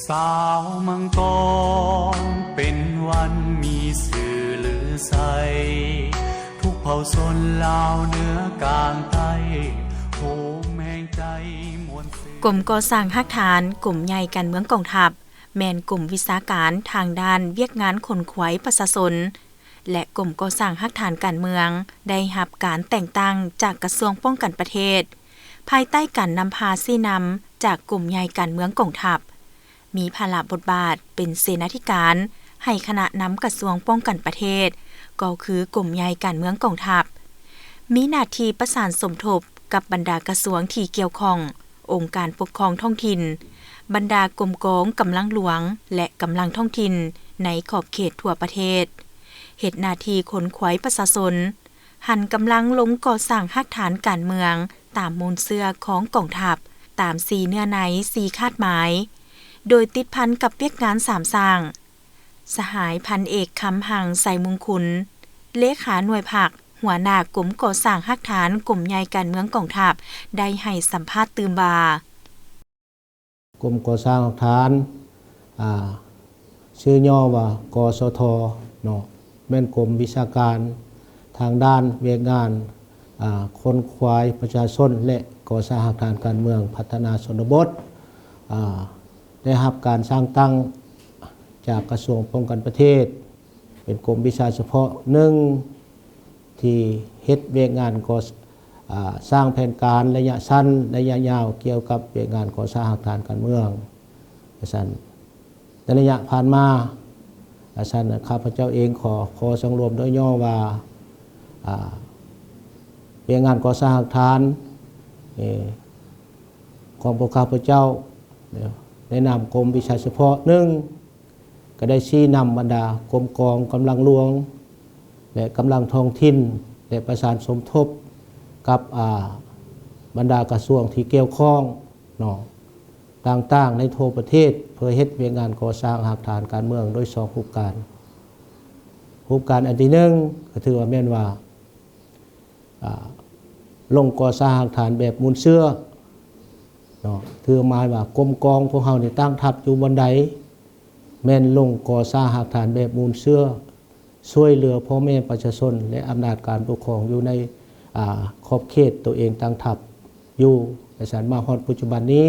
สาวมังกรเป็นวันมีสื่อหรือใสทุกเผ่าชนลาวเหนือกลางใต้โหมแห่งใจมวลสื่อกลุ่มก่อสร้างฮักฐานกลุ่มใหญ่การเมืองกองทัพแม่นกลุ่มวิสาการทางด้านเวียกงานขนขวายประชาชนและกลุ่มก่อสร้างฮักฐานการเมืองได้รับการแต่งตั้งจากกระทรวงป้องกันประเทศภายใต้การนำพาซี่นำจากกลุ่มใหญ่การเมืองกองทัพมีภาระบทบาทเป็นเสนาธิการให้คณะนำกระทรวงป้องกันประเทศก็คือกลุ่มใหญ่การเมืองกองทัพมีหน้าที่ประสานสมทบกับบรรดากระทรวงที่เกี่ยวข้ององค์การปกครองท้องถิ่นบรรดากรมกองกำลังหลวงและกำลังท้องถิ่นในขอบเขตทั่วประเทศเฮ็ดหน้าที่ขนขวายประชาชนหันกำลังลงก่อสร้างฮักฐานการเมืองตามมูลเสื้อของกองทัพตาม4เนื้อใน4คาดหมายโดยติดพันกับเวียกงาน3สร้างสหายพันเอกคำหังใส่มงคุณเลขาหน่วยผักหัวหน้ากลุ่มก่อสร้างฮักฐานกลุ่มใหญ่การเมืองกองทัพได้ให้สัมภาษณ์ตื่มบากลุ่มก่อสร้างฮักฐานชื่อย่อว่ากสทเนาะแม่นกรมวิชาการทางด้านเวียกงานคนควายประชาชนและก่อสร้างฮักฐานการเมืองพัฒนาชนบทได้รับการสร้างตั้งจากกระทรวงป้องกันประเทศเป็นกรมวิชาเฉพาะหนึ่งที่เฮ็ดเวียกงานก่อสร้างแผนการระยะสั้นระยะยาวเกี่ยวกับเวียกงานก่อสร้างฮักฐานการเมืองในระยะผ่านมาข้าพเจ้าเองขอสังรวมโดยย่อว่าเวียกงานก่อสร้างฮักฐานของพวกข้าพเจ้าในนามกรมวิชาเฉพาะหนึ่งก็ได้ชี้นำบรรดากรมกองกำลังหลวงและกำลังท้องถิ่นและประสานสมทบกับบรรดากระทรวงที่เกี่ยวข้องเนาะต่างๆในทั่วประเทศเพื่อเฮ็ดเวียกงานก่อสร้างฮักฐานการเมืองโดย2โครงการอันที่1ก็ถือว่าแม่นว่าลงก่อสร้างฮักฐานแบบมูลเชื่อเนาะถือหมายว่ากรมกองพวกเฮานี่ตั้งทัพอยู่บนใดแม่นลงก่อสร้างฮักฐานแบบมูลเชื่อช่วยเหลือพ่อแม่ประชาชนและอำนาจการปกครองอยู่ในขอบเขตตัวเองตั้งทัพอยู่มาฮอดปัจจุบันนี้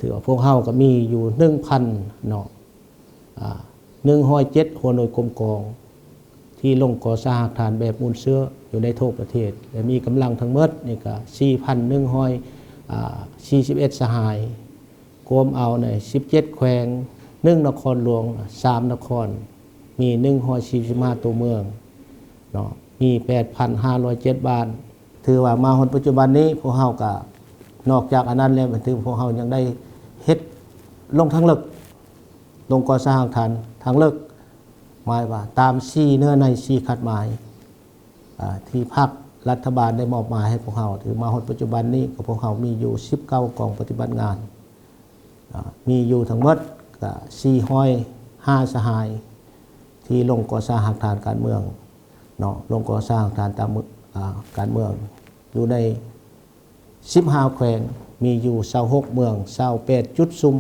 ถือว่าพวกเฮาก็มีอยู่ 1,000 เนาะ107หัวหน่วยกรมกองที่ลงก่อสร้างฮักฐานแบบมูลเชื่ออยู่ในทั่วประเทศและมีกำลังทั้งหมดนี่ก็ 4,141 สหายรวมเอาใน17แขวง1นครหลวง3นครมี145ตัวเมืองเนาะมี 8,507 บ้านถือว่ามาฮอดปัจจุบันนี้พวกเฮาก็นอกจากอันนั้นแล้วถือพวกเฮายังได้เฮ็ดลงทางลึกลงก่อสร้างฮักฐานทางลึกหมายว่าตาม4เนื้อใน4คาดหมายที่ภาครัฐบาลได้มอบหมายให้พวกเฮาถือมาฮอดปัจจุบันนี้ก็พวกเฮามีอยู่19กองปฏิบัติงานมีอยู่ทั้งหมดก็405สหายที่ลงก่อสร้างฮักฐานการเมืองเนาะลงก่อสร้างฮักฐานตามการเมืองอยู่ใน15แขวงมีอยู่26เมือง28จุดซุ่ม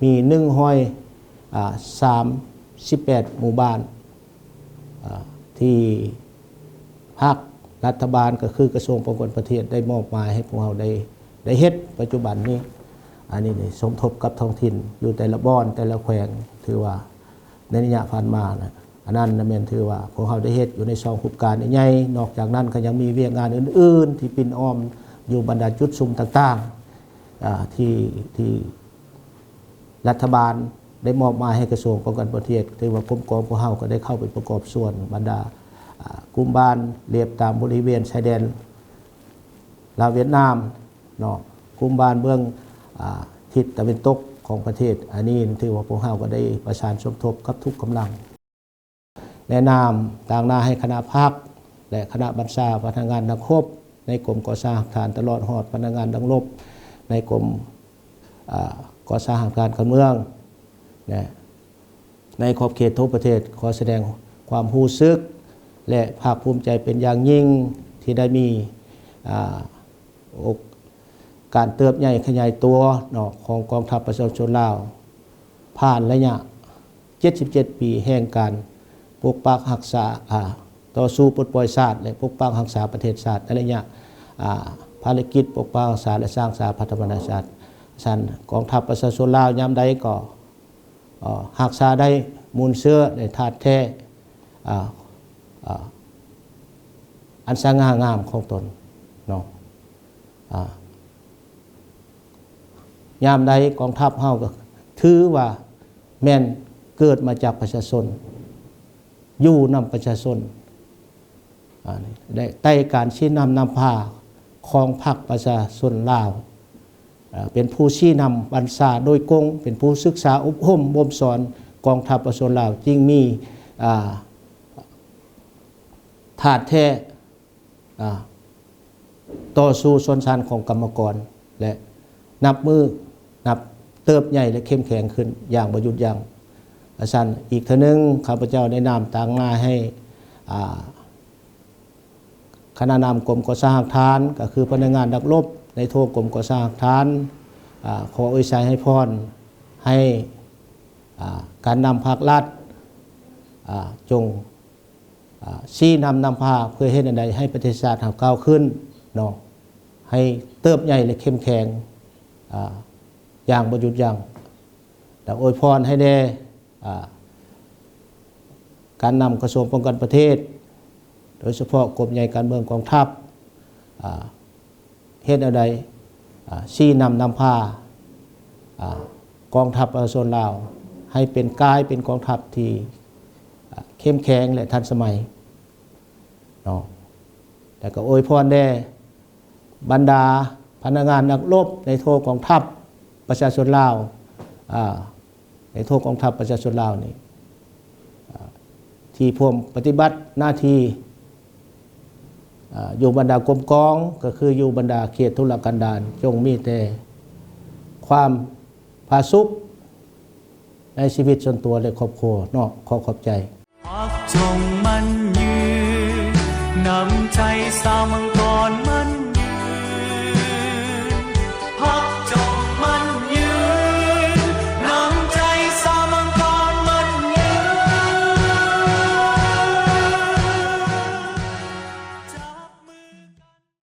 มี138หมู่บ้านที่ภาครัฐบาลก็คือกระทรวงป้องกันประเทศได้มอบหมายให้พวกเราได้เฮ็ดปัจจุบันนี้อันนี้สมทบกับท้องถิ่นอยู่แต่ละบ้านแต่ละแขวงถือว่าในระยะผ่านมานะอันนั้นแม่นถือว่าพวกเราได้เฮ็ดอยู่ใน2โครงการใหญ่นอกจากนั้นก็ยังมีเวียกงานอื่นๆที่ปิ่นอ้อมอยู่บรรดาจุดซุ่มต่างๆที่รัฐบาลได้มอบหมายให้กระทรวงป้องกันประเทศถือว่ากรมกองพวกเราก็ได้เข้าไปประกอบส่วนบรรดากลุ่มบ้านเรียบตามบริเวณชายแดนลาวเวียดนามเนาะกลุ่มบ้านเบื้องทิศตะวันตกของประเทศอันนี้ถือว่าพวกเราก็ได้ประสานสมทบกับทุกกำลังแนะนำต่างหน้าให้คณะภาคและคณะบัญชาพนักงานนักรบในกรมก่อสร้างฮักฐานตลอดหอดพนักงานนักรบในกรมก่อสร้างฮักฐานการเมืองในขอบเขตทั่วประเทศขอแสดงความรู้สึกและภาคภูมิใจเป็นอย่างยิ่งที่ได้มี การเติบใหญ่ขยายตัวเนาะของกองทัพประชาชนลาวผ่านระยะ77 ปีแห่งการปกปักรักษาต่อสู้ปลดปล่อยชาติและปกปักรักษาประเทศชาติในระยะภารกิจปกปักรักษาและสร้างสาพัฒนาชาติฉันกองทัพประชาชนลาวยามใดก็รักษาได้มูลเชื้อในธาตุแท้อันสง่างามของตนเนาะยามใดกองทัพเฮาก็ถือว่าแม่นเกิดมาจากประชาชนอยู่นำประชาชนได้ใต้การชี้นำนำพาของพรรคประชาชนลาวเป็นผู้ชี้นำบรรษาโดยกงเป็นผู้ศึกษาอบรมบ่มสอนกองทัพประชาชนลาวจึงมีธาตุแท้ต่อสู้ชนชั้นของกรรมกรและนับเติบใหญ่และเข้มแข็งขึ้นอย่างบ่หยุดยั้งอาจารย์อีกเท่านึงข้าพเจ้าได้นำต่างหน้าให้คณะนำกรมก่อสร้างทานก็คือพนักงานนักรบในโทษกรมก่อสร้างทานขออวยชัยให้พรให้การนำภาครัฐจงชี้นำพาเพื่อให้ใดให้ประเทศชาติก้าวขึ้นเนาะให้เติบใหญ่และเข้มแข็งอย่างบ่หยุดยั้งแต่อวยพรให้ได้การนำกระทรวงป้องกันประเทศโดยเฉพาะกรมใหญ่การเมืองกองทัพเฮ็ดอะไรชี้นำพากองทัพประชาชนลาวให้เป็นกายเป็นกองทัพที่เข้มแข็งและทันสมัยเนาะแต่ก็อวยพรได้บรรดาพนักงานนักรบในโทษกองทัพประชาชนลาวในโทษกองทัพประชาชนลาวนี่ที่พวมปฏิบัติหน้าที่อยู่บรรดากรมกองก็คืออยู่บรรดาเขตทุรกันดารจงมีแต่ความผาสุกในชีวิตส่วนตัวและครอบครัวเนาะขอขอบใจพักจงมันยืนนำใจสามังกร